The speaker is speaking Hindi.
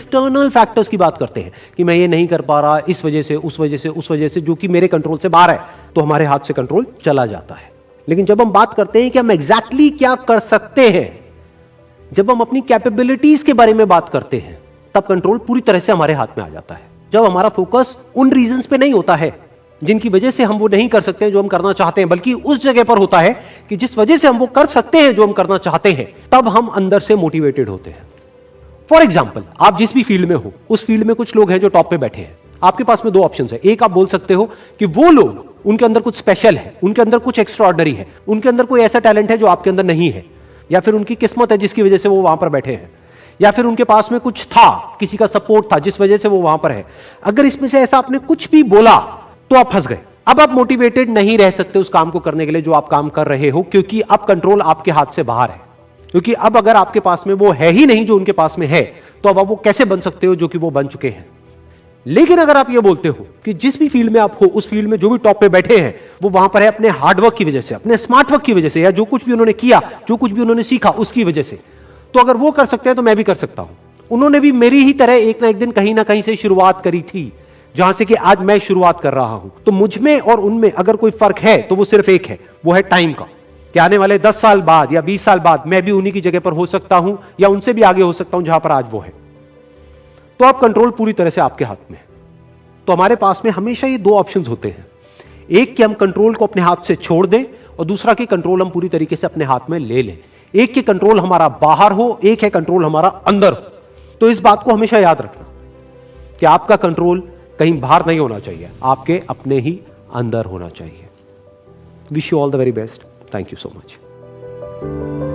एक्सटर्नल फैक्टर्स की बात करते हैं कि मैं ये नहीं कर पा रहा, इस वजह से, उस वजह से, उस वजह से, जो कि मेरे कंट्रोल से बाहर है, तो हमारे हाथ से कंट्रोल चला जाता है। लेकिन जब हम बात करते हैं कि हम एग्जैक्टली क्या कर सकते हैं, जब हम अपनी कैपेबिलिटीज के बारे में बात करते हैं, तब कंट्रोल पूरी तरह से हमारे हाथ में आ जाता है। जब हमारा फोकस उन रीजंस पे नहीं होता है जिनकी वजह से हम वो नहीं कर सकते हैं जो हम करना चाहते हैं, बल्कि उस जगह पर होता है कि जिस वजह से हम वो कर सकते हैं जो हम करना चाहते हैं, तब हम अंदर से मोटिवेटेड होते हैं। फॉर एग्जाम्पल, आप जिस भी फील्ड में हो, उस फील्ड में कुछ लोग हैं जो टॉप पे बैठे हैं। आपके पास में दो ऑप्शंस है। एक, आप बोल सकते हो कि वो लोग, उनके अंदर कुछ स्पेशल है, उनके अंदर कुछ एक्स्ट्राऑर्डिनरी है, उनके अंदर कोई ऐसा टैलेंट है जो आपके अंदर नहीं है, या फिर उनकी किस्मत है जिसकी वजह से वो वहां पर बैठे हैं, या फिर उनके पास में कुछ था, किसी का सपोर्ट था जिस वजह से वो वहां पर है। अगर इसमें से ऐसा आपने कुछ भी बोला तो आप फंस गए। अब आप मोटिवेटेड नहीं रह सकते उस काम को करने के लिए जो आप काम कर रहे हो, क्योंकि अब कंट्रोल आपके हाथ से बाहर है। क्योंकि अब अगर आपके पास में वो है ही नहीं जो उनके पास में है, तो अब आप वो कैसे बन सकते हो जो कि वो बन चुके हैं। लेकिन अगर आप ये बोलते हो कि जिस भी फील्ड में आप हो, उस फील्ड में जो भी टॉप पे बैठे हैं वो वहां पर है अपने हार्डवर्क की वजह से, अपने स्मार्ट वर्क की वजह से, या जो कुछ भी उन्होंने किया, जो कुछ भी उन्होंने सीखा उसकी वजह से, तो अगर वो कर सकते हैं तो मैं भी कर सकता हूं। उन्होंने भी मेरी ही तरह एक ना एक दिन कहीं ना कहीं से शुरुआत करी थी, जहां से कि आज मैं शुरुआत कर रहा हूं। तो मुझ में और उनमें अगर कोई फर्क है तो वो सिर्फ एक है, वो है टाइम का। कि आने वाले 10 साल बाद या 20 साल बाद मैं भी उन्हीं की जगह पर हो सकता हूं, या उनसे भी आगे हो सकता हूं जहां पर आज वो है। तो अब कंट्रोल पूरी तरह से आपके हाथ में है। तो हमारे पास में हमेशा ये दो ऑप्शंस होते हैं, एक कि हम कंट्रोल को अपने हाथ से छोड़ दें, और दूसरा कि कंट्रोल हम पूरी तरीके से अपने हाथ में ले लें। एक कि कंट्रोल हमारा बाहर हो, एक है कंट्रोल हमारा अंदर हो। तो इस बात को हमेशा याद रखना कि आपका कंट्रोल कहीं बाहर नहीं होना चाहिए, आपके अपने ही अंदर होना चाहिए। Wish you all the very best. Thank you so much.